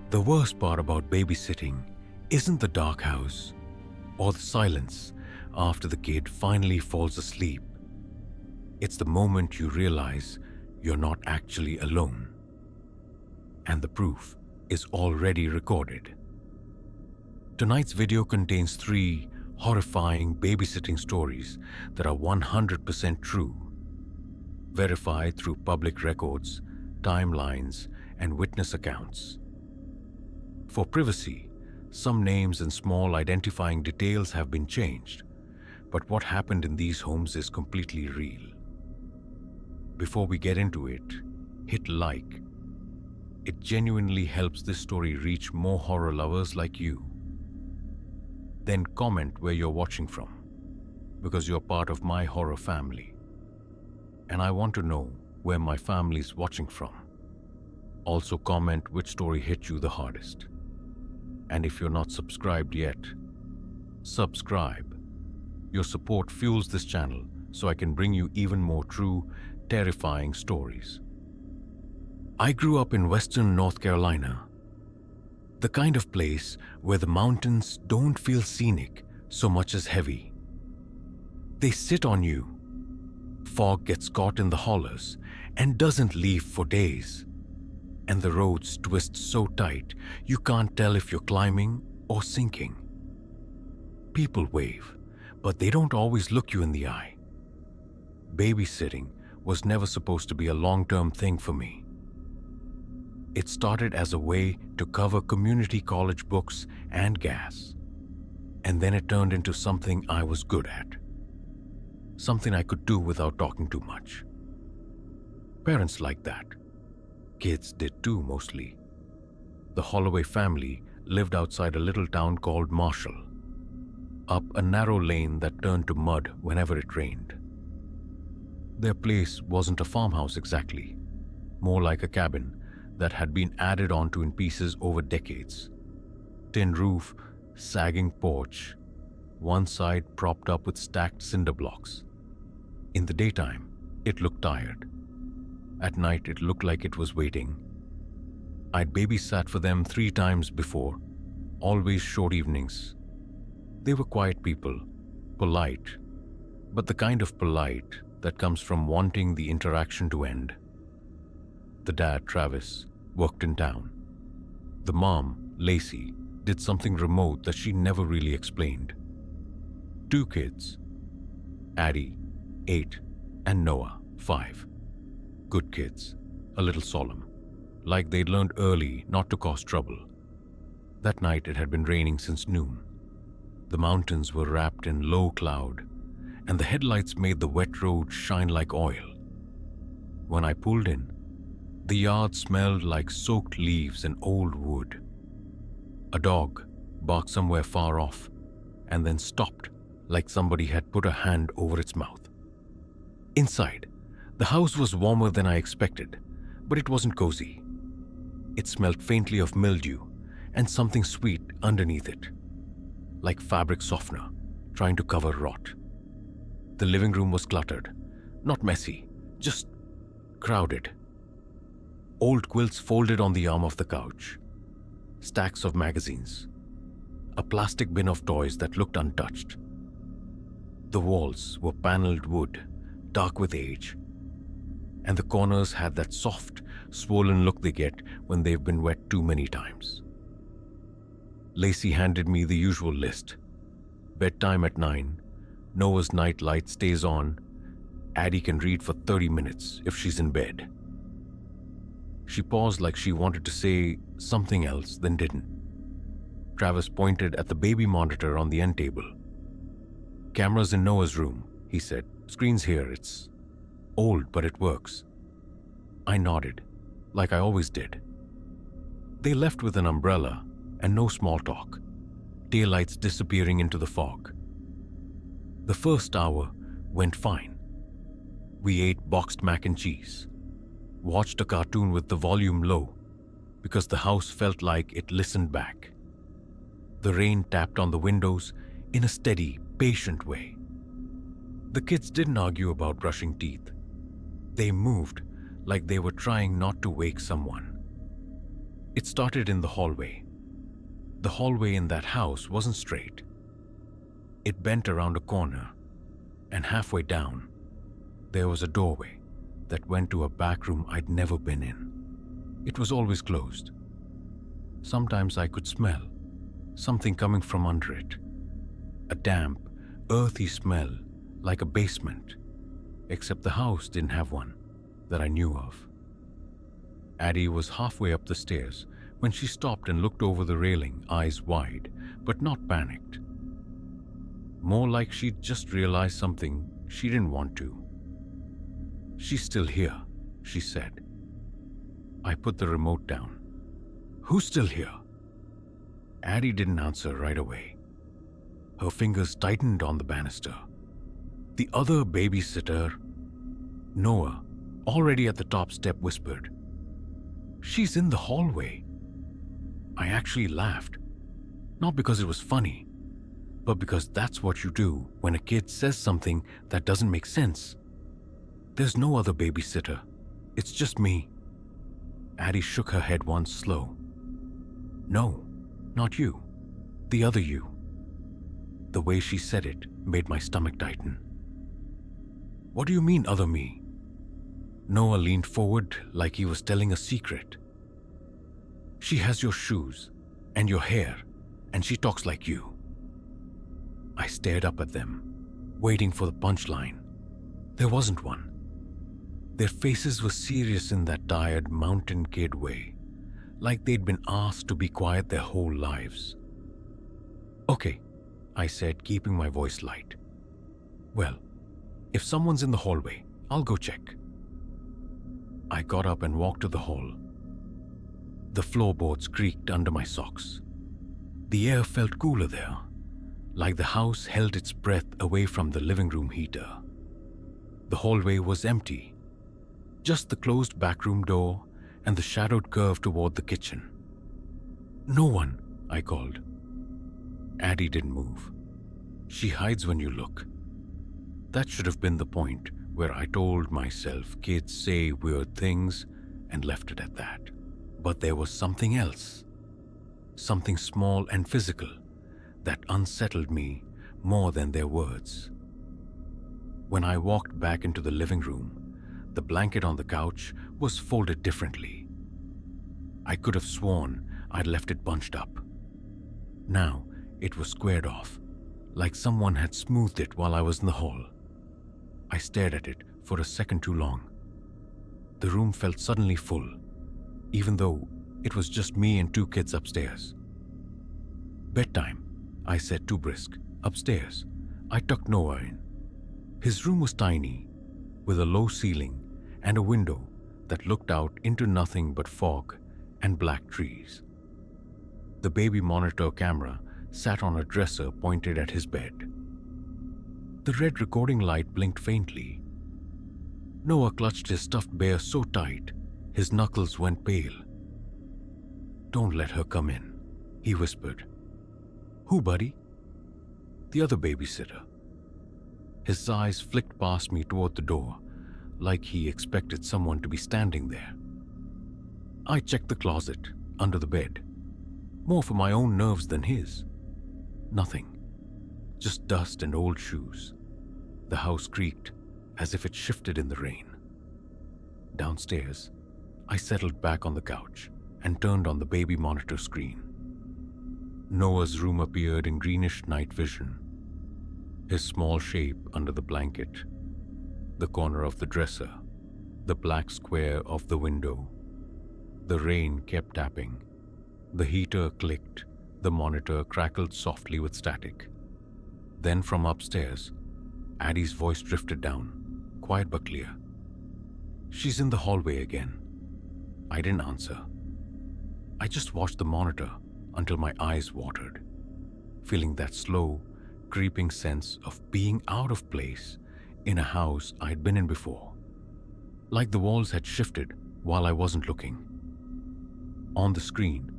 The worst part about babysitting isn't the dark house or the silence after the kid finally falls asleep. It's the moment you realize you're not actually alone. And the proof is already recorded. Tonight's video contains 3 horrifying babysitting stories that are 100% true, verified through public records, timelines, and witness accounts. For privacy, some names and small identifying details have been changed, but what happened in these homes is completely real. Before we get into it, hit like. It genuinely helps this story reach more horror lovers like you. Then comment where you're watching from, because you're part of my horror family. And I want to know where my family's watching from. Also comment which story hit you the hardest. And if you're not subscribed yet, subscribe. Your support fuels this channel so I can bring you even more true, terrifying stories. I grew up in Western North Carolina, the kind of place where the mountains don't feel scenic so much as heavy. They sit on you. Fog gets caught in the hollers and doesn't leave for days. And the roads twist so tight you can't tell if you're climbing or sinking. People wave, but they don't always look you in the eye. Babysitting was never supposed to be a long-term thing for me. It started as a way to cover community college books and gas. And then it turned into something I was good at. Something I could do without talking too much. Parents liked that. Kids did too, mostly. The Holloway family lived outside a little town called Marshall, up a narrow lane that turned to mud whenever it rained. Their place wasn't a farmhouse exactly, more like a cabin that had been added onto in pieces over decades. Tin roof, sagging porch, one side propped up with stacked cinder blocks. In the daytime, it looked tired. At night, it looked like it was waiting. I'd babysat for them 3 times before, always short evenings. They were quiet people, polite, but the kind of polite that comes from wanting the interaction to end. The dad, Travis, worked in town. The mom, Lacey, did something remote that she never really explained. 2 kids, Addie, 8, and Noah, 5. Good kids, a little solemn, like they'd learned early not to cause trouble. That night it had been raining since noon. The mountains were wrapped in low cloud, and the headlights made the wet road shine like oil. When I pulled in, the yard smelled like soaked leaves and old wood. A dog barked somewhere far off, and then stopped like somebody had put a hand over its mouth. Inside, the house was warmer than I expected, but it wasn't cozy. It smelled faintly of mildew and something sweet underneath it, like fabric softener trying to cover rot. The living room was cluttered, not messy, just crowded. Old quilts folded on the arm of the couch, stacks of magazines, a plastic bin of toys that looked untouched. The walls were paneled wood, dark with age, and the corners had that soft, swollen look they get when they've been wet too many times. Lacey handed me the usual list. Bedtime at 9, Noah's night light stays on, Addie can read for 30 minutes if she's in bed. She paused like she wanted to say something else, then didn't. Travis pointed at the baby monitor on the end table. "Cameras in Noah's room," he said. "Screen's here, it's old, but it works." I nodded, like I always did. They left with an umbrella and no small talk, taillights disappearing into the fog. The first hour went fine. We ate boxed mac and cheese, watched a cartoon with the volume low because the house felt like it listened back. The rain tapped on the windows in a steady, patient way. The kids didn't argue about brushing teeth. They moved like they were trying not to wake someone. It started in the hallway. The hallway in that house wasn't straight. It bent around a corner, and halfway down, there was a doorway that went to a back room I'd never been in. It was always closed. Sometimes I could smell something coming from under it. A damp, earthy smell like a basement, except the house didn't have one that I knew of. Addie was halfway up the stairs when she stopped and looked over the railing, eyes wide, but not panicked. More like she'd just realized something she didn't want to. "She's still here," she said. I put the remote down. "Who's still here?" Addie didn't answer right away. Her fingers tightened on the banister. The other babysitter, Noah, already at the top step, whispered, "She's in the hallway." I actually laughed, not because it was funny, but because that's what you do when a kid says something that doesn't make sense. "There's no other babysitter. It's just me." Addie shook her head once, slow. "No, not you. The other you." The way she said it made my stomach tighten. "What do you mean, other me?" Noah leaned forward like he was telling a secret. "She has your shoes and your hair, and she talks like you." I stared up at them, waiting for the punchline. There wasn't one. Their faces were serious in that tired mountain kid way, like they'd been asked to be quiet their whole lives. "Okay," I said, keeping my voice light. "Well, if someone's in the hallway, I'll go check." I got up and walked to the hall. The floorboards creaked under my socks. The air felt cooler there, like the house held its breath away from the living room heater. The hallway was empty, just the closed back room door and the shadowed curve toward the kitchen. "No one," I called. Addie didn't move. She hides when you look. That should have been the point where I told myself kids say weird things and left it at that. But there was something else, something small and physical that unsettled me more than their words. When I walked back into the living room, the blanket on the couch was folded differently. I could have sworn I'd left it bunched up. Now it was squared off, like someone had smoothed it while I was in the hall. I stared at it for a second too long. The room felt suddenly full, even though it was just me and two kids upstairs. "Bedtime," I said, too brisk. "Upstairs." I tucked Noah in. His room was tiny, with a low ceiling and a window that looked out into nothing but fog and black trees. The baby monitor camera sat on a dresser pointed at his bed. The red recording light blinked faintly. Noah clutched his stuffed bear so tight, his knuckles went pale. "Don't let her come in," he whispered. "Who, buddy?" "The other babysitter." His eyes flicked past me toward the door, like he expected someone to be standing there. I checked the closet, under the bed, more for my own nerves than his. Nothing. Just dust and old shoes. The house creaked as if it shifted in the rain. Downstairs, I settled back on the couch and turned on the baby monitor screen. Noah's room appeared in greenish night vision. His small shape under the blanket, the corner of the dresser, the black square of the window. The rain kept tapping. The heater clicked. The monitor crackled softly with static. Then from upstairs, Addie's voice drifted down, quiet but clear. "She's in the hallway again." I didn't answer. I just watched the monitor until my eyes watered, feeling that slow, creeping sense of being out of place in a house I'd been in before. Like the walls had shifted while I wasn't looking. On the screen,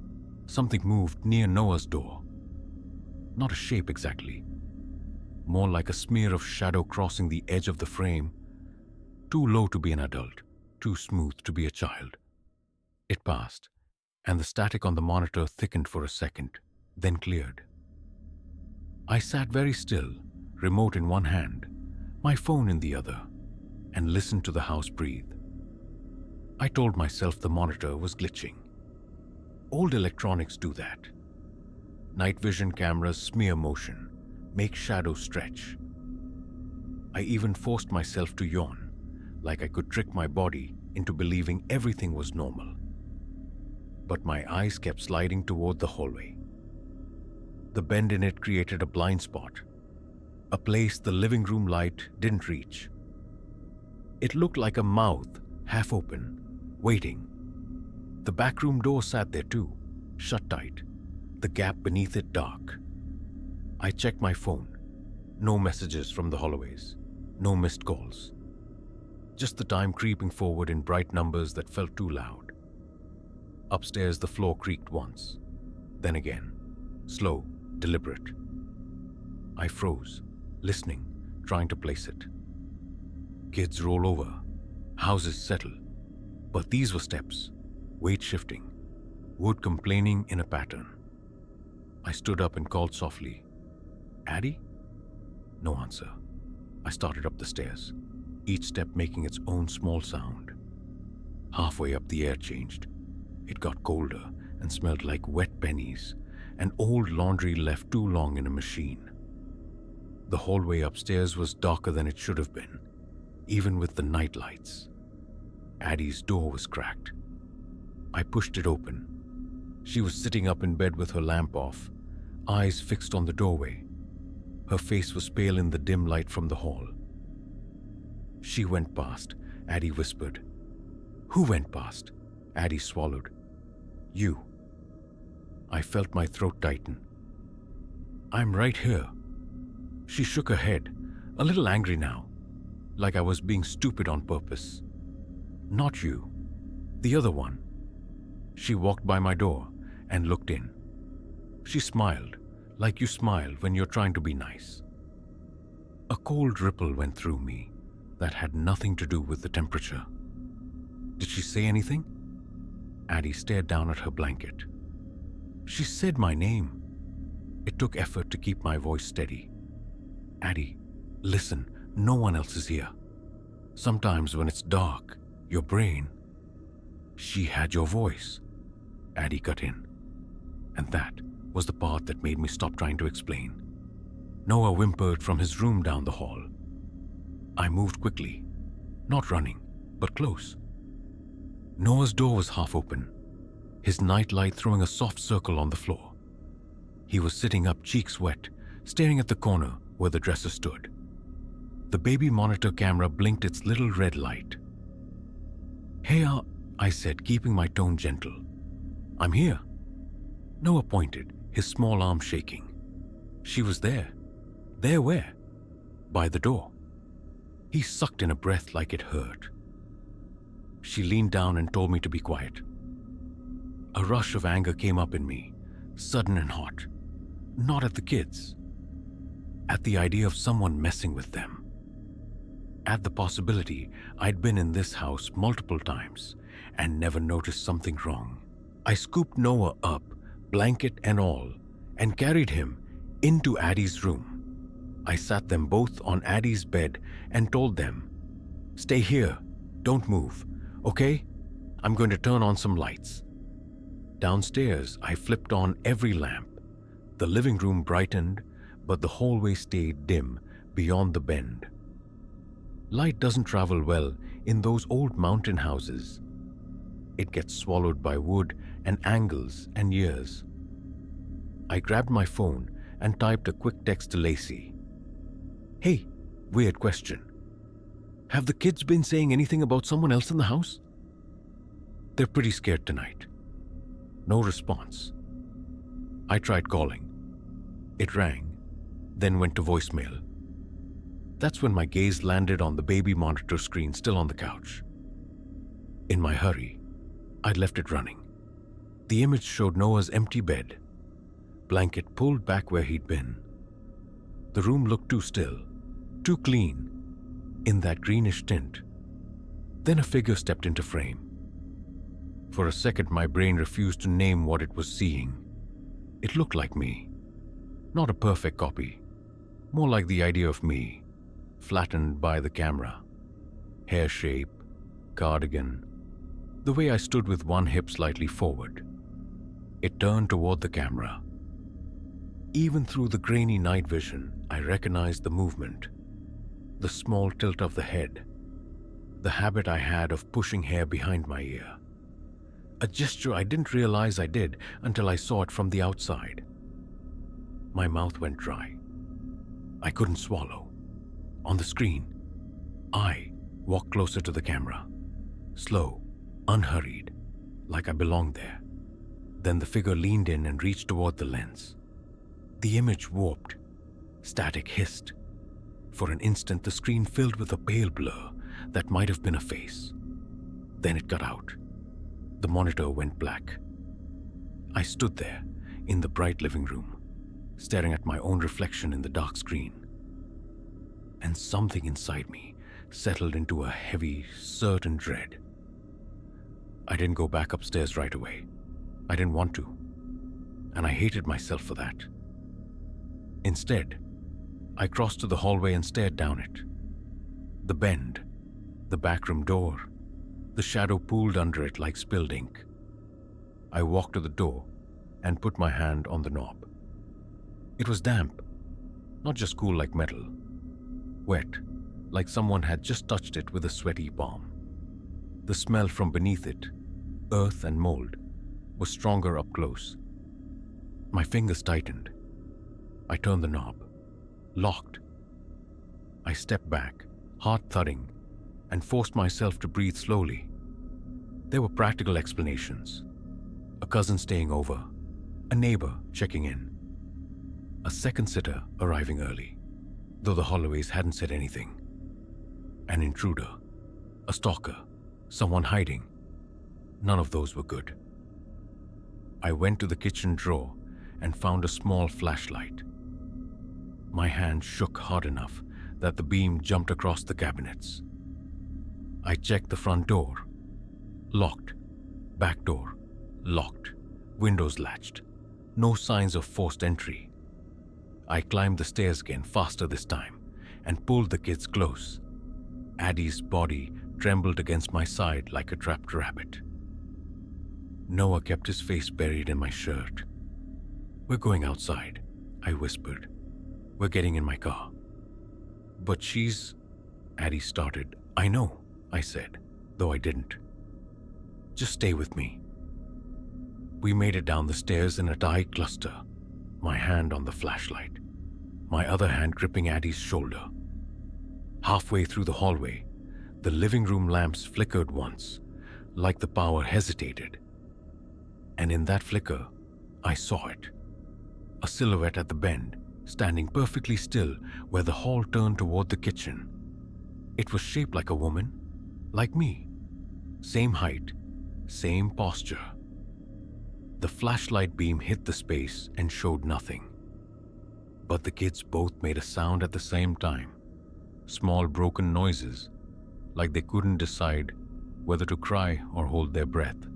something moved near Noah's door. Not a shape exactly, more like a smear of shadow crossing the edge of the frame, too low to be an adult, too smooth to be a child. It passed, and the static on the monitor thickened for a second, then cleared. I sat very still, remote in one hand, my phone in the other, and listened to the house breathe. I told myself the monitor was glitching. Old electronics do that. Night vision cameras smear motion, make shadows stretch. I even forced myself to yawn, like I could trick my body into believing everything was normal. But my eyes kept sliding toward the hallway. The bend in it created a blind spot, a place the living room light didn't reach. It looked like a mouth, half open, waiting. The back room door sat there too, shut tight, the gap beneath it dark. I checked my phone. No messages from the hallways, no missed calls. Just the time creeping forward in bright numbers that felt too loud. Upstairs, the floor creaked once, then again, slow, deliberate. I froze, listening, trying to place it. Kids roll over, houses settle, but these were steps, weight shifting, wood complaining in a pattern. I stood up and called softly, "Addie?" No answer. I started up the stairs, each step making its own small sound. Halfway up, the air changed. It got colder and smelled like wet pennies and old laundry left too long in a machine. The hallway upstairs was darker than it should have been, even with the night lights. Addie's door was cracked. I pushed it open. She was sitting up in bed with her lamp off, eyes fixed on the doorway. Her face was pale in the dim light from the hall. "She went past," Addie whispered. "Who went past?" Addie swallowed. "You." I felt my throat tighten. "I'm right here." She shook her head, a little angry now, like I was being stupid on purpose. "Not you. The other one." She walked by my door and looked in. She smiled, like you smile when you're trying to be nice. A cold ripple went through me that had nothing to do with the temperature. "Did she say anything?" Addie stared down at her blanket. "She said my name." It took effort to keep my voice steady. "Addie, listen, no one else is here. Sometimes when it's dark, your brain..." "She had your voice," Addie cut in. And that was the part that made me stop trying to explain. Noah whimpered from his room down the hall. I moved quickly, not running, but close. Noah's door was half open, his nightlight throwing a soft circle on the floor. He was sitting up, cheeks wet, staring at the corner where the dresser stood. The baby monitor camera blinked its little red light. "Hey, I said, keeping my tone gentle. "I'm here." Noah pointed, his small arm shaking. She was there. There where? By the door. He sucked in a breath like it hurt. She leaned down and told me to be quiet. A rush of anger came up in me, sudden and hot. Not at the kids. At the idea of someone messing with them. At the possibility I'd been in this house multiple times and never noticed something wrong. I scooped Noah up, blanket and all, and carried him into Addie's room. I sat them both on Addie's bed and told them, "Stay here, don't move, okay? I'm going to turn on some lights." Downstairs, I flipped on every lamp. The living room brightened, but the hallway stayed dim beyond the bend. Light doesn't travel well in those old mountain houses. It gets swallowed by wood and angles and years. I grabbed my phone and typed a quick text to Lacey. "Hey, weird question. Have the kids been saying anything about someone else in the house?" "They're pretty scared tonight." No response. I tried calling. It rang, then went to voicemail. That's when my gaze landed on the baby monitor screen still on the couch. In my hurry, I'd left it running. The image showed Noah's empty bed, blanket pulled back where he'd been. The room looked too still, too clean, in that greenish tint. Then a figure stepped into frame. For a second, my brain refused to name what it was seeing. It looked like me. Not a perfect copy. More like the idea of me, flattened by the camera. Hair shape, cardigan, the way I stood with one hip slightly forward. It turned toward the camera. Even through the grainy night vision, I recognized the movement, the small tilt of the head, the habit I had of pushing hair behind my ear. A gesture I didn't realize I did until I saw it from the outside. My mouth went dry. I couldn't swallow. On the screen, I walked closer to the camera, slow, unhurried, like I belonged there. Then the figure leaned in and reached toward the lens. The image warped. Static hissed. For an instant, the screen filled with a pale blur that might have been a face. Then it got out. The monitor went black. I stood there, in the bright living room, staring at my own reflection in the dark screen. And something inside me settled into a heavy, certain dread. I didn't go back upstairs right away. I didn't want to. And I hated myself for that. Instead, I crossed to the hallway and stared down it. The bend, the backroom door, the shadow pooled under it like spilled ink. I walked to the door and put my hand on the knob. It was damp, not just cool like metal. Wet, like someone had just touched it with a sweaty palm. The smell from beneath it, earth and mold, was stronger up close. My fingers tightened. I turned the knob. Locked. I stepped back, heart thudding, and forced myself to breathe slowly. There were practical explanations. A cousin staying over, a neighbor checking in, a second sitter arriving early, though the Holloways hadn't said anything. An intruder, a stalker, someone hiding. None of those were good. I went to the kitchen drawer and found a small flashlight. My hand shook hard enough that the beam jumped across the cabinets. I checked the front door. Locked. Back door. Locked. Windows latched. No signs of forced entry. I climbed the stairs again, faster this time, and pulled the kids close. Addie's body trembled against my side like a trapped rabbit. Noah kept his face buried in my shirt. "We're going outside," I whispered. "We're getting in my car." "But she's..." Addie started. "I know," I said, though I didn't. "Just stay with me." We made it down the stairs in a tight cluster, my hand on the flashlight, my other hand gripping Addie's shoulder. Halfway through the hallway, the living room lamps flickered once, like the power hesitated. And in that flicker, I saw it. A silhouette at the bend, standing perfectly still where the hall turned toward the kitchen. It was shaped like a woman, like me. Same height, same posture. The flashlight beam hit the space and showed nothing. But the kids both made a sound at the same time. Small broken noises, like they couldn't decide whether to cry or hold their breath.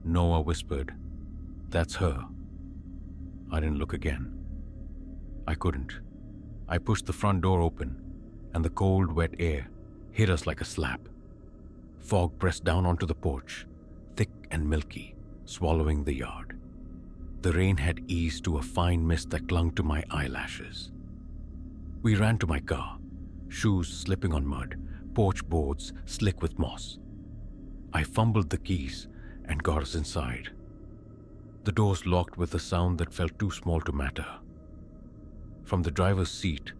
Noah whispered, "That's her." I didn't look again. I couldn't. I pushed the front door open, and the cold, wet air hit us like a slap. Fog pressed down onto the porch, thick and milky, swallowing the yard. The rain had eased to a fine mist that clung to my eyelashes. We ran to my car, shoes slipping on mud, porch boards slick with moss. I fumbled the keys and got us inside. The doors locked with a sound that felt too small to matter. From the driver's seat,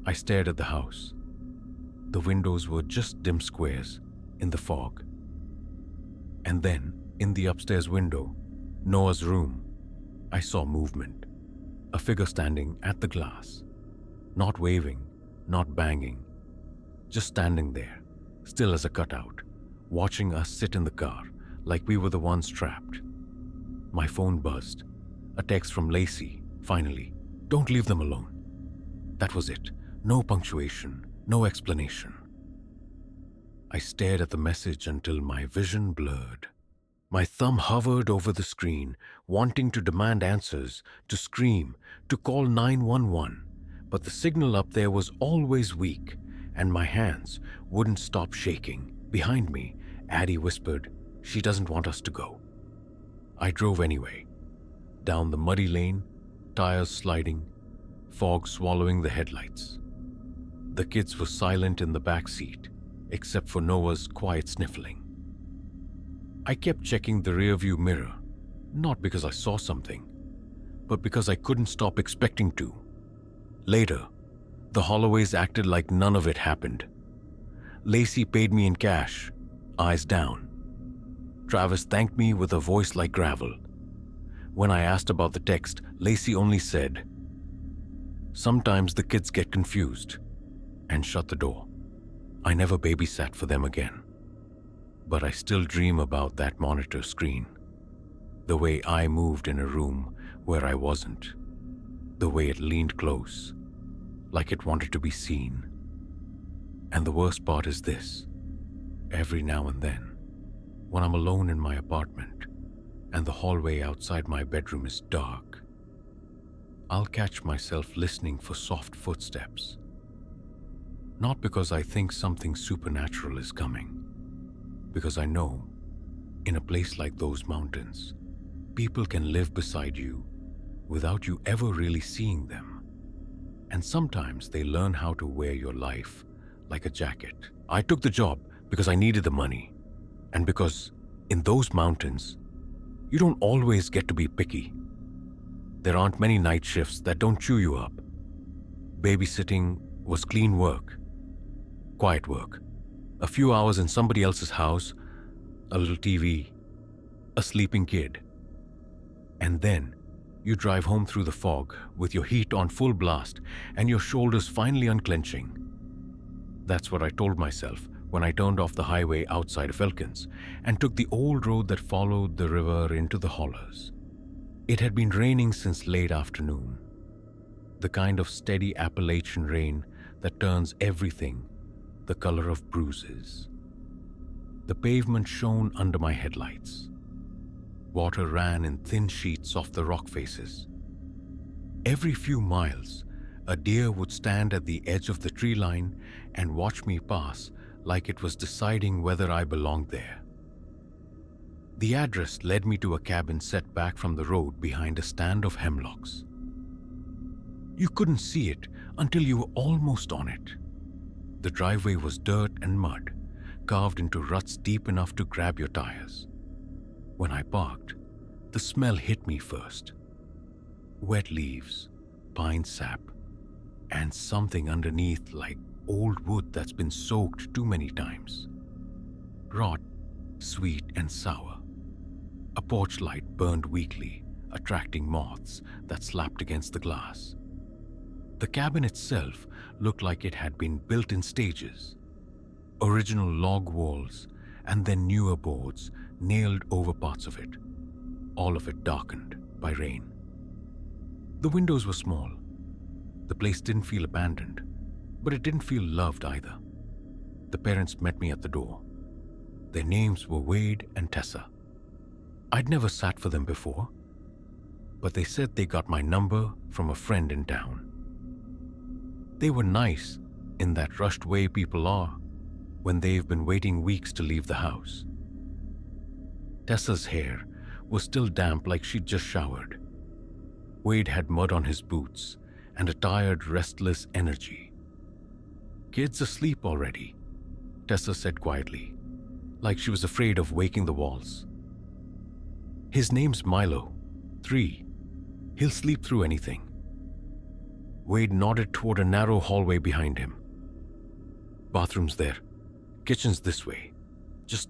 I stared at the house. The windows were just dim squares in the fog. And then, in the upstairs window, Noah's room, I saw movement. A figure standing at the glass. Not waving, not banging. Just standing there, still as a cutout, watching us sit in the car like we were the ones trapped. My phone buzzed. A text from Lacey, finally. "Don't leave them alone." That was it. No punctuation, no explanation. I stared at the message until my vision blurred. My thumb hovered over the screen, wanting to demand answers, to scream, to call 911, but the signal up there was always weak, and my hands wouldn't stop shaking. Behind me, Addie whispered, "She doesn't want us to go." I drove anyway, down the muddy lane, tires sliding, fog swallowing the headlights. The kids were silent in the back seat, except for Noah's quiet sniffling. I kept checking the rearview mirror, not because I saw something, but because I couldn't stop expecting to. Later, the Holloways acted like none of it happened. Lacey paid me in cash, eyes down. Travis thanked me with a voice like gravel. When I asked about the text, Lacey only said, "Sometimes the kids get confused," and shut the door. I never babysat for them again. But I still dream about that monitor screen. The way I moved in a room where I wasn't. The way it leaned close, like it wanted to be seen. And the worst part is this. Every now and then, when I'm alone in my apartment and the hallway outside my bedroom is dark, I'll catch myself listening for soft footsteps. Not because I think something supernatural is coming, because I know, in a place like those mountains, people can live beside you without you ever really seeing them. And sometimes they learn how to wear your life like a jacket. I took the job because I needed the money, and because in those mountains, you don't always get to be picky. There aren't many night shifts that don't chew you up. Babysitting was clean work, quiet work. A few hours in somebody else's house, a little TV, a sleeping kid. And then you drive home through the fog with your heat on full blast and your shoulders finally unclenching. That's what I told myself when I turned off the highway outside of Elkins and took the old road that followed the river into the hollows. It had been raining since late afternoon, the kind of steady Appalachian rain that turns everything the color of bruises. The pavement shone under my headlights. Water ran in thin sheets off the rock faces. Every few miles, a deer would stand at the edge of the tree line and watch me pass like it was deciding whether I belonged there. The address led me to a cabin set back from the road behind a stand of hemlocks. You couldn't see it until you were almost on it. The driveway was dirt and mud, carved into ruts deep enough to grab your tires. When I parked, the smell hit me first. Wet leaves, pine sap, and something underneath like old wood that's been soaked too many times. Rot, sweet and sour. A porch light burned weakly, attracting moths that slapped against the glass. The cabin itself looked like it had been built in stages. Original log walls and then newer boards nailed over parts of it, all of it darkened by rain. The windows were small. The place didn't feel abandoned, but it didn't feel loved either. The parents met me at the door. Their names were Wade and Tessa. I'd never sat for them before, but they said they got my number from a friend in town. They were nice in that rushed way people are when they've been waiting weeks to leave the house. Tessa's hair was still damp like she'd just showered. Wade had mud on his boots and a tired, restless energy. "Kid's asleep already," Tessa said quietly, like she was afraid of waking the walls. "His name's Milo, 3. He'll sleep through anything." Wade nodded toward a narrow hallway behind him. "Bathroom's there. Kitchen's this way. Just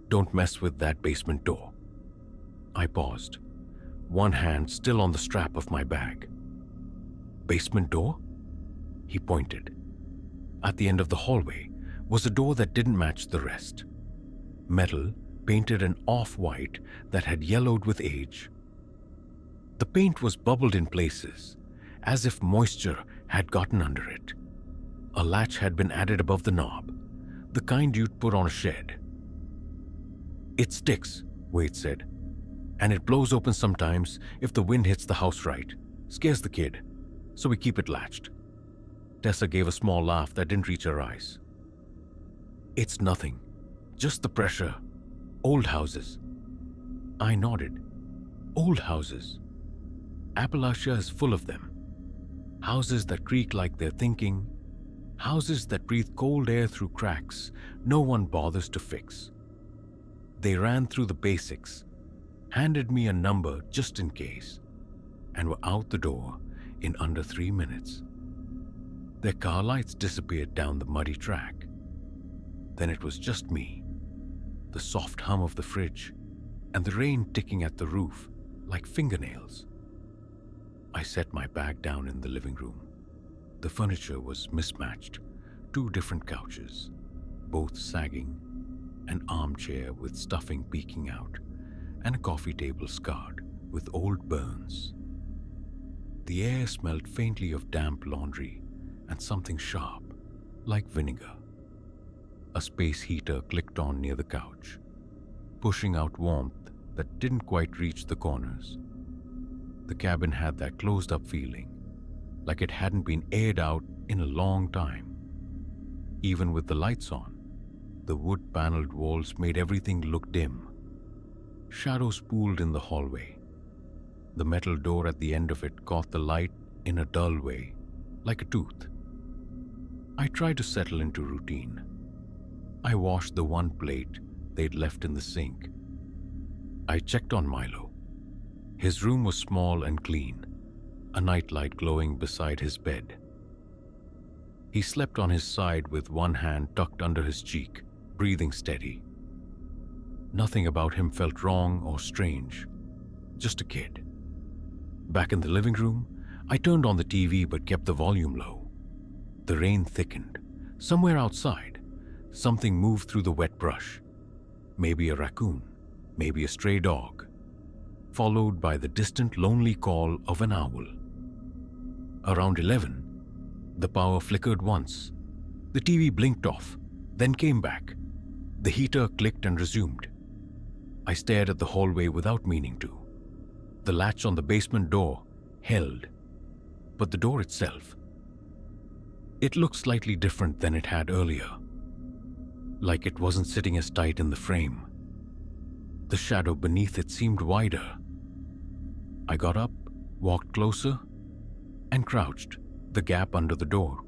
don't mess with that basement door." I paused, one hand still on the strap of my bag. "Basement door?" He pointed. At the end of the hallway was a door that didn't match the rest. Metal, painted an off-white that had yellowed with age. The paint was bubbled in places, as if moisture had gotten under it. A latch had been added above the knob, the kind you'd put on a shed. "It sticks," Wade said. "And it blows open sometimes if the wind hits the house right. Scares the kid, so we keep it latched." Tessa gave a small laugh that didn't reach her eyes. "It's nothing. Just the pressure. Old houses." I nodded. Old houses. Appalachia is full of them. Houses that creak like they're thinking. Houses that breathe cold air through cracks no one bothers to fix. They ran through the basics, handed me a number just in case, and were out the door in under 3 minutes. Their car lights disappeared down the muddy track. Then it was just me, the soft hum of the fridge, and the rain ticking at the roof like fingernails. I set my bag down in the living room. The furniture was mismatched. 2 different couches, both sagging, an armchair with stuffing peeking out, and a coffee table scarred with old burns. The air smelled faintly of damp laundry and something sharp, like vinegar. A space heater clicked on near the couch, pushing out warmth that didn't quite reach the corners. The cabin had that closed-up feeling, like it hadn't been aired out in a long time. Even with the lights on, the wood-paneled walls made everything look dim. Shadows pooled in the hallway. The metal door at the end of it caught the light in a dull way, like a tooth. I tried to settle into routine. I washed the 1 plate they'd left in the sink. I checked on Milo. His room was small and clean, a nightlight glowing beside his bed. He slept on his side with 1 hand tucked under his cheek, breathing steady. Nothing about him felt wrong or strange, just a kid. Back in the living room, I turned on the TV but kept the volume low. The rain thickened. Somewhere outside, something moved through the wet brush. Maybe a raccoon, maybe a stray dog, followed by the distant lonely call of an owl. Around 11, the power flickered once. The TV blinked off, then came back. The heater clicked and resumed. I stared at the hallway without meaning to. The latch on the basement door held, but the door itself, it looked slightly different than it had earlier, like it wasn't sitting as tight in the frame. The shadow beneath it seemed wider. I got up, walked closer, and crouched. The gap under the door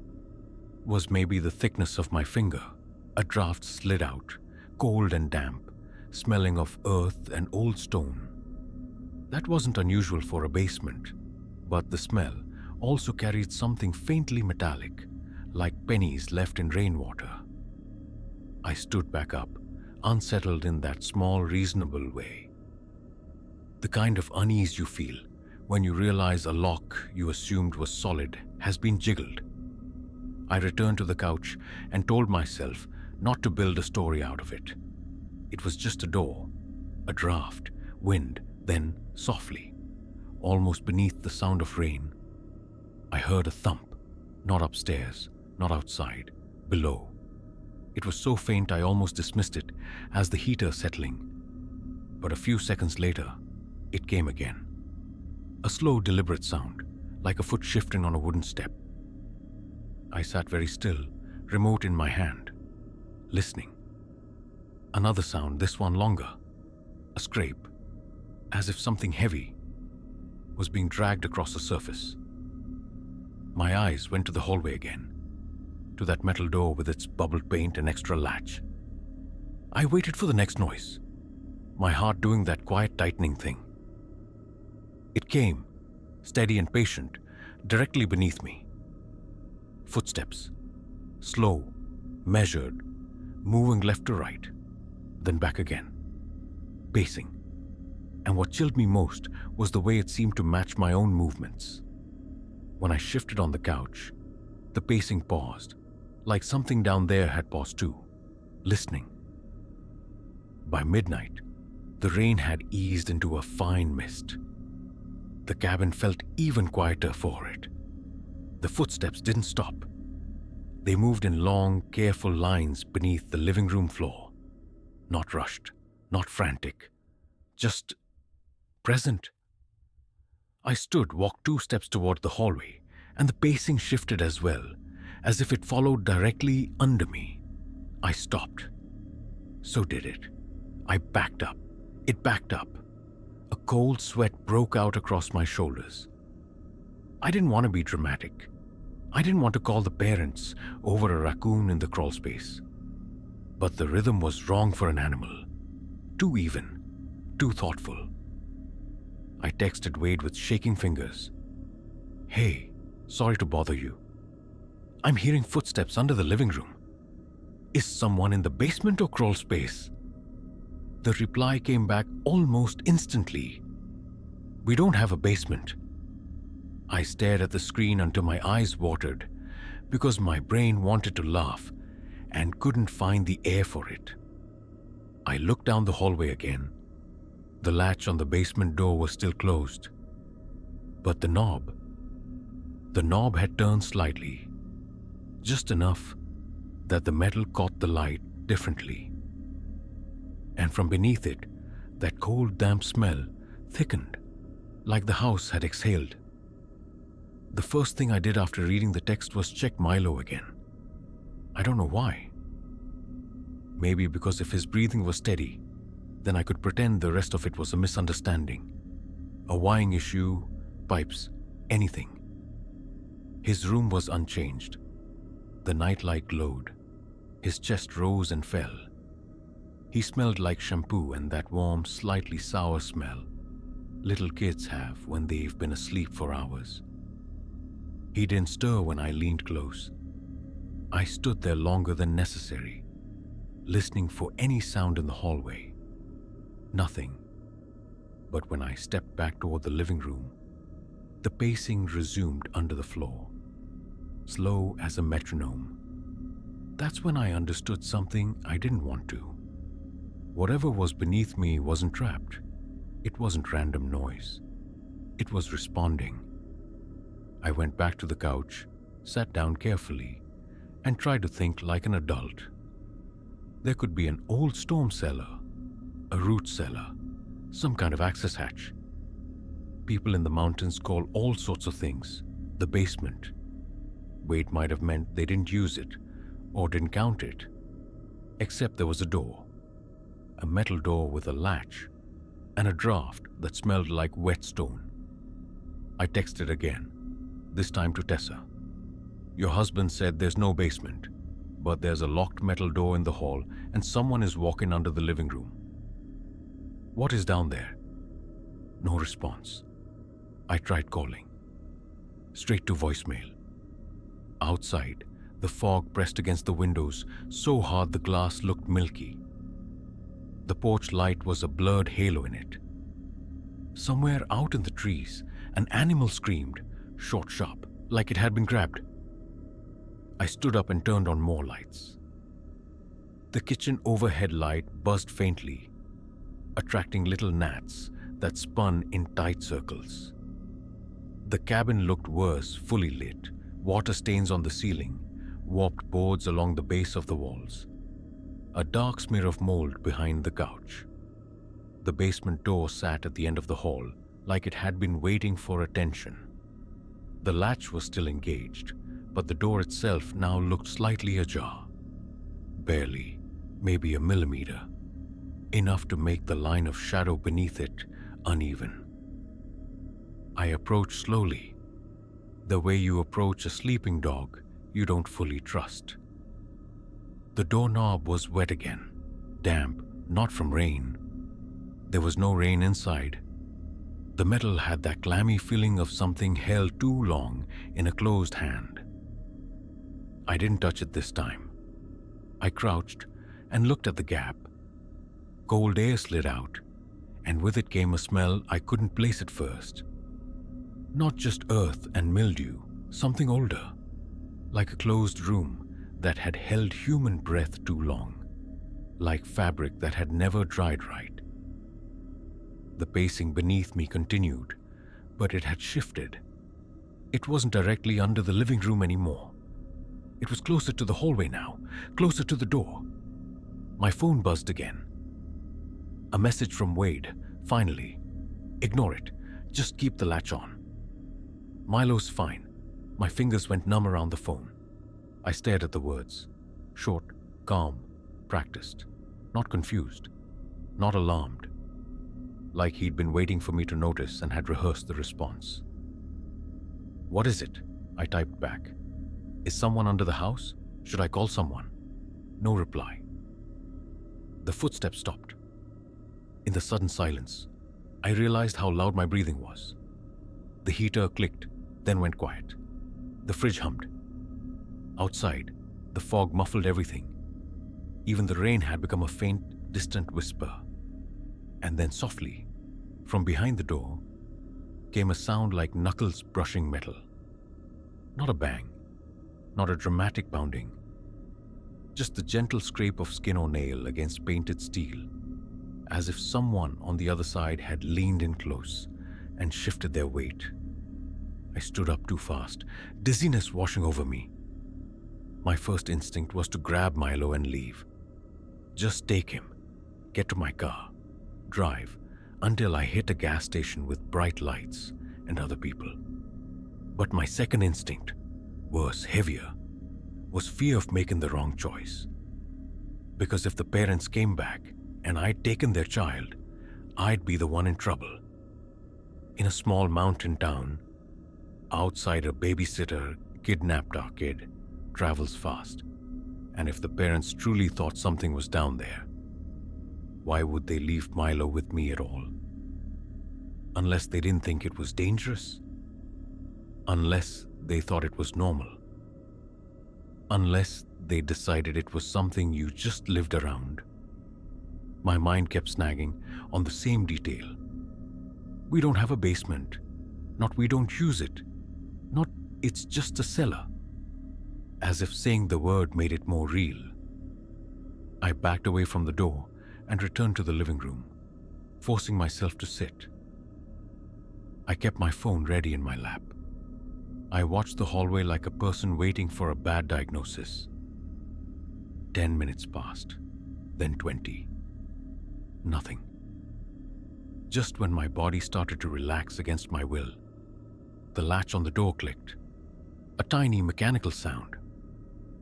was maybe the thickness of my finger. A draft slid out, cold and damp, smelling of earth and old stone. That wasn't unusual for a basement, but the smell also carried something faintly metallic, like pennies left in rainwater. I stood back up, unsettled in that small, reasonable way. The kind of unease you feel when you realize a lock you assumed was solid has been jiggled. I returned to the couch and told myself not to build a story out of it. It was just a door, a draft, wind, then softly, almost beneath the sound of rain, I heard a thump, not upstairs, not outside, below. It was so faint I almost dismissed it as the heater settling. But a few seconds later, it came again. A slow, deliberate sound, like a foot shifting on a wooden step. I sat very still, remote in my hand, listening. Another sound, this one longer. A scrape, as if something heavy was being dragged across the surface. My eyes went to the hallway again, to that metal door with its bubbled paint and extra latch. I waited for the next noise, my heart doing that quiet tightening thing. It came, steady and patient, directly beneath me. Footsteps, slow, measured, moving left to right, then back again, pacing. And what chilled me most was the way it seemed to match my own movements. When I shifted on the couch, the pacing paused, like something down there had paused too, listening. By midnight, the rain had eased into a fine mist. The cabin felt even quieter for it. The footsteps didn't stop. They moved in long, careful lines beneath the living room floor. Not rushed, not frantic, just present. I stood, walked 2 steps toward the hallway, and the pacing shifted as well, as if it followed directly under me. I stopped. So did it. I backed up. It backed up. A cold sweat broke out across my shoulders. I didn't want to be dramatic. I didn't want to call the parents over a raccoon in the crawl space. But the rhythm was wrong for an animal. Too even. Too thoughtful. I texted Wade with shaking fingers. "Hey, sorry to bother you. I'm hearing footsteps under the living room. Is someone in the basement or crawl space?" The reply came back almost instantly. "We don't have a basement." I stared at the screen until my eyes watered because my brain wanted to laugh and couldn't find the air for it. I looked down the hallway again. The latch on the basement door was still closed. But the knob had turned slightly, just enough that the metal caught the light differently. And from beneath it, that cold, damp smell thickened, like the house had exhaled. The first thing I did after reading the text was check Milo again. I don't know why. Maybe because if his breathing was steady, then I could pretend the rest of it was a misunderstanding, a wiring issue, pipes, anything. His room was unchanged. The nightlight glowed. His chest rose and fell. He smelled like shampoo and that warm, slightly sour smell little kids have when they've been asleep for hours. He didn't stir when I leaned close. I stood there longer than necessary, listening for any sound in the hallway. Nothing. But when I stepped back toward the living room, the pacing resumed under the floor, slow as a metronome. That's when I understood something I didn't want to. Whatever was beneath me wasn't trapped. It wasn't random noise. It was responding. I went back to the couch, sat down carefully, and tried to think like an adult. There could be an old storm cellar, a root cellar, some kind of access hatch. People in the mountains call all sorts of things the basement. Wade might have meant they didn't use it or didn't count it, except there was a door, a metal door with a latch, and a draft that smelled like wet stone. I texted again, this time to Tessa. "Your husband said there's no basement, but there's a locked metal door in the hall and someone is walking under the living room. What is down there?" No response. I tried calling. Straight to voicemail. Outside, the fog pressed against the windows so hard the glass looked milky. The porch light was a blurred halo in it. Somewhere out in the trees, an animal screamed, short, sharp, like it had been grabbed. I stood up and turned on more lights. The kitchen overhead light buzzed faintly, attracting little gnats that spun in tight circles. The cabin looked worse, fully lit, water stains on the ceiling, warped boards along the base of the walls, a dark smear of mold behind the couch. The basement door sat at the end of the hall, like it had been waiting for attention. The latch was still engaged, but the door itself now looked slightly ajar. Barely, maybe a millimeter, enough to make the line of shadow beneath it uneven. I approached slowly, the way you approach a sleeping dog you don't fully trust. The doorknob was wet again, damp, not from rain. There was no rain inside. The metal had that clammy feeling of something held too long in a closed hand. I didn't touch it this time. I crouched and looked at the gap. Cold air slid out, and with it came a smell I couldn't place at first. Not just earth and mildew, something older, like a closed room that had held human breath too long, like fabric that had never dried right. The pacing beneath me continued, but it had shifted. It wasn't directly under the living room anymore. It was closer to the hallway now, closer to the door. My phone buzzed again. A message from Wade, Finally, ignore it. Just keep the latch on. Milo's fine. My fingers went numb around the phone. I stared at the words. Short, calm, practiced. Not confused. Not alarmed. Like he'd been waiting for me to notice and had rehearsed the response. "What is it?" I typed back. "Is someone under the house? Should I call someone?" No reply. The footsteps stopped. In the sudden silence, I realized how loud my breathing was. The heater clicked, then went quiet. The fridge hummed. Outside, the fog muffled everything. Even the rain had become a faint, distant whisper. And then softly, from behind the door, came a sound like knuckles brushing metal. Not a bang, not a dramatic pounding, just the gentle scrape of skin or nail against painted steel, as if someone on the other side had leaned in close and shifted their weight. I stood up too fast, dizziness washing over me. My first instinct was to grab Milo and leave. Just take him, get to my car, drive until I hit a gas station with bright lights and other people. But my second instinct, worse, heavier, was fear of making the wrong choice. Because if the parents came back and I'd taken their child, I'd be the one in trouble. In a small mountain town, outsider babysitter kidnapped our kid travels fast. And if the parents truly thought something was down there, why would they leave Milo with me at all? Unless they didn't think it was dangerous? Unless they thought it was normal? Unless they decided it was something you just lived around? My mind kept snagging on the same detail. We don't have a basement. Not we don't use it. Not it's just a cellar. As if saying the word made it more real. I backed away from the door and returned to the living room, forcing myself to sit. I kept my phone ready in my lap. I watched the hallway like a person waiting for a bad diagnosis. 10 minutes passed, then 20. Nothing. Just when my body started to relax against my will, the latch on the door clicked. A tiny mechanical sound,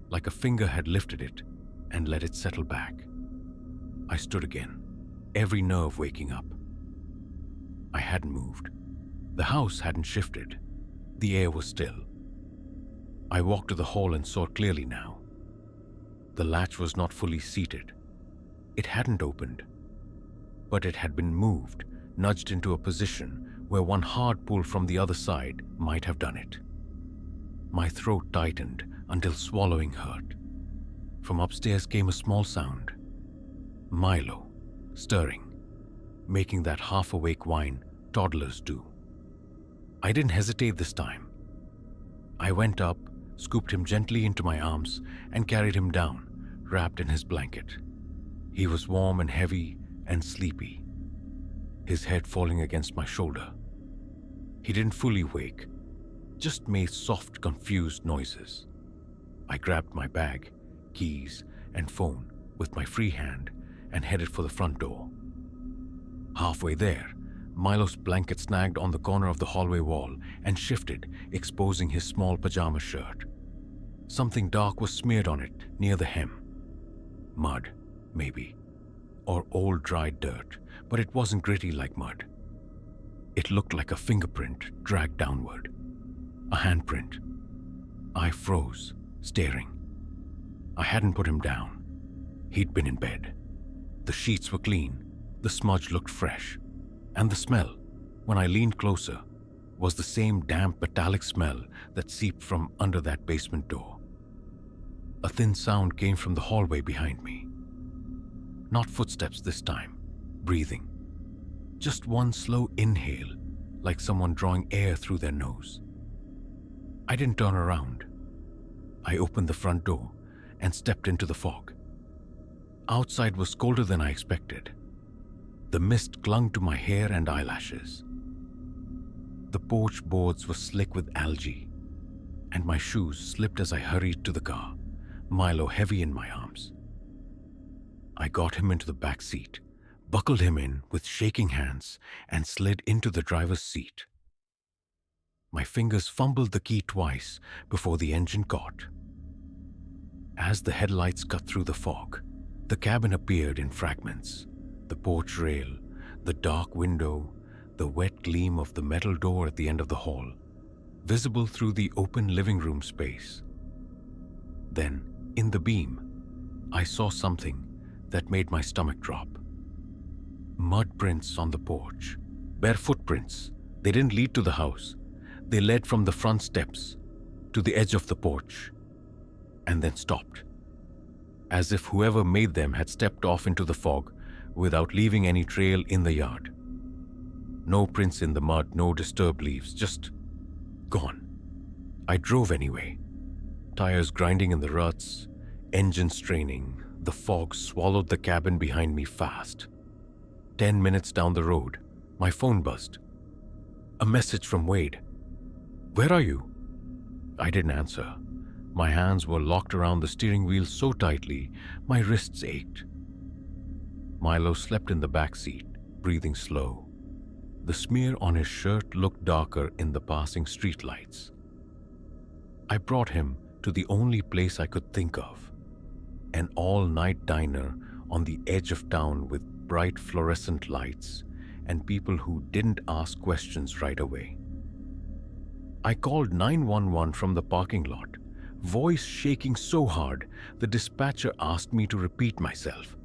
like a finger had lifted it and let it settle back. I stood again, every nerve waking up. I hadn't moved. The house hadn't shifted. The air was still. I walked to the hall and saw clearly now. The latch was not fully seated. It hadn't opened, but it had been moved, nudged into a position where one hard pull from the other side might have done it. My throat tightened until swallowing hurt. From upstairs came a small sound. Milo, stirring, making that half-awake whine toddlers do. I didn't hesitate this time. I went up, scooped him gently into my arms, and carried him down, wrapped in his blanket. He was warm and heavy and sleepy, his head falling against my shoulder. He didn't fully wake, just made soft, confused noises. I grabbed my bag, keys, and phone with my free hand and headed for the front door. Halfway there, Milo's blanket snagged on the corner of the hallway wall and shifted, exposing his small pajama shirt. Something dark was smeared on it near the hem. Mud, maybe, or old dried dirt, but it wasn't gritty like mud. It looked like a fingerprint dragged downward, a handprint. I froze, staring. I hadn't put him down. He'd been in bed. The sheets were clean, the smudge looked fresh, and the smell, when I leaned closer, was the same damp metallic smell that seeped from under that basement door. A thin sound came from the hallway behind me. Not footsteps this time, breathing. Just one slow inhale, like someone drawing air through their nose. I didn't turn around. I opened the front door and stepped into the fog. Outside was colder than I expected. The mist clung to my hair and eyelashes. The porch boards were slick with algae, and my shoes slipped as I hurried to the car, Milo heavy in my arms. I got him into the back seat, buckled him in with shaking hands, and slid into the driver's seat. My fingers fumbled the key twice before the engine caught. As the headlights cut through the fog, the cabin appeared in fragments. The porch rail, the dark window, the wet gleam of the metal door at the end of the hall, visible through the open living room space. Then, in the beam, I saw something that made my stomach drop. Mud prints on the porch, bare footprints. They didn't lead to the house. They led from the front steps to the edge of the porch, and then stopped, as if whoever made them had stepped off into the fog without leaving any trail in the yard. No prints in the mud, no disturbed leaves, just gone. I drove anyway, tires grinding in the ruts, engine straining. The fog swallowed the cabin behind me fast. 10 minutes down the road, my phone buzzed. A message from Wade. "Where are you?" I didn't answer. My hands were locked around the steering wheel so tightly, my wrists ached. Milo slept in the back seat, breathing slow. The smear on his shirt looked darker in the passing streetlights. I brought him to the only place I could think of, an all-night diner on the edge of town with bright fluorescent lights and people who didn't ask questions right away. I called 911 from the parking lot, voice shaking so hard the dispatcher asked me to repeat myself.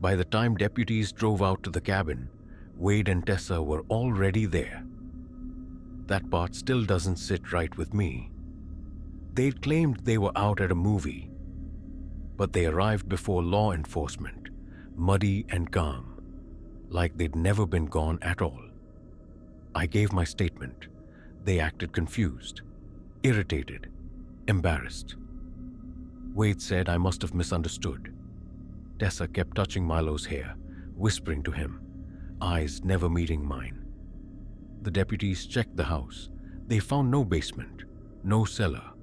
By the time deputies drove out to the cabin, Wade and Tessa were already there. That part still doesn't sit right with me. They'd claimed they were out at a movie, but they arrived before law enforcement, muddy and calm, like they'd never been gone at all. I gave my statement. They acted confused, irritated, embarrassed. Wade said I must have misunderstood. Tessa kept touching Milo's hair, whispering to him, eyes never meeting mine. The deputies checked the house. They found no basement, no cellar,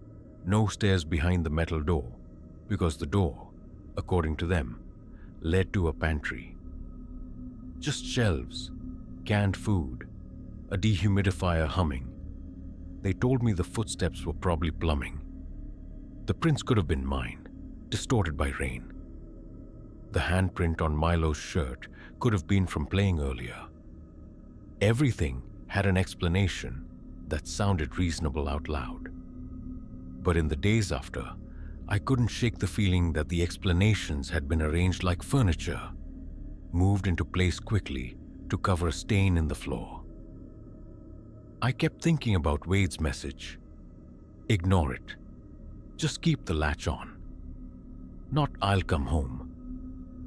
no stairs behind the metal door, because the door, according to them, led to a pantry. Just shelves, canned food, a dehumidifier humming. They told me the footsteps were probably plumbing. The prints could have been mine, distorted by rain. The handprint on Milo's shirt could have been from playing earlier. Everything had an explanation that sounded reasonable out loud. But in the days after, I couldn't shake the feeling that the explanations had been arranged like furniture, moved into place quickly to cover a stain in the floor. I kept thinking about Wade's message. Ignore it. Just keep the latch on. Not "I'll come home."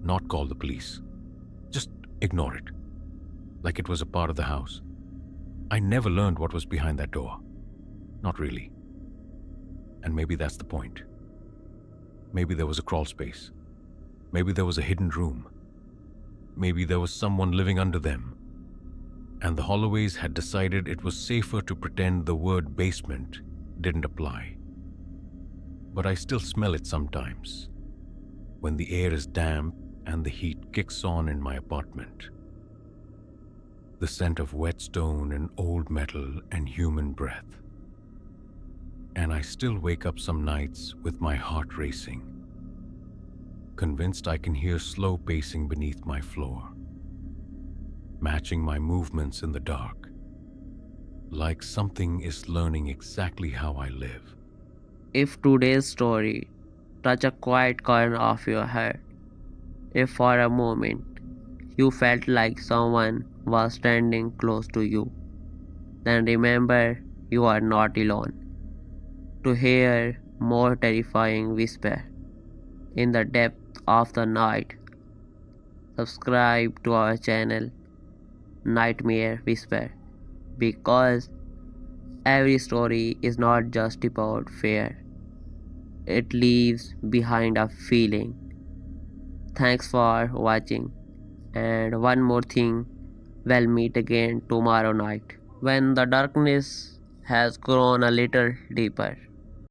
Not "call the police." Just ignore it. Like it was a part of the house. I never learned what was behind that door. Not really. And maybe that's the point. Maybe there was a crawl space. Maybe there was a hidden room. Maybe there was someone living under them. And the Holloways had decided it was safer to pretend the word basement didn't apply. But I still smell it sometimes, when the air is damp and the heat kicks on in my apartment. The scent of wet stone and old metal and human breath. And I still wake up some nights with my heart racing, convinced I can hear slow pacing beneath my floor, matching my movements in the dark, like something is learning exactly how I live. If today's story touched a quiet corner of your heart, if for a moment you felt like someone was standing close to you, then remember you are not alone. To hear more terrifying whisper in the depth of the night, subscribe to our channel Night Mare Whisper, because every story is not just about fear, it leaves behind a feeling. Thanks for watching, and one more thing, we'll meet again tomorrow night when the darkness has grown a little deeper.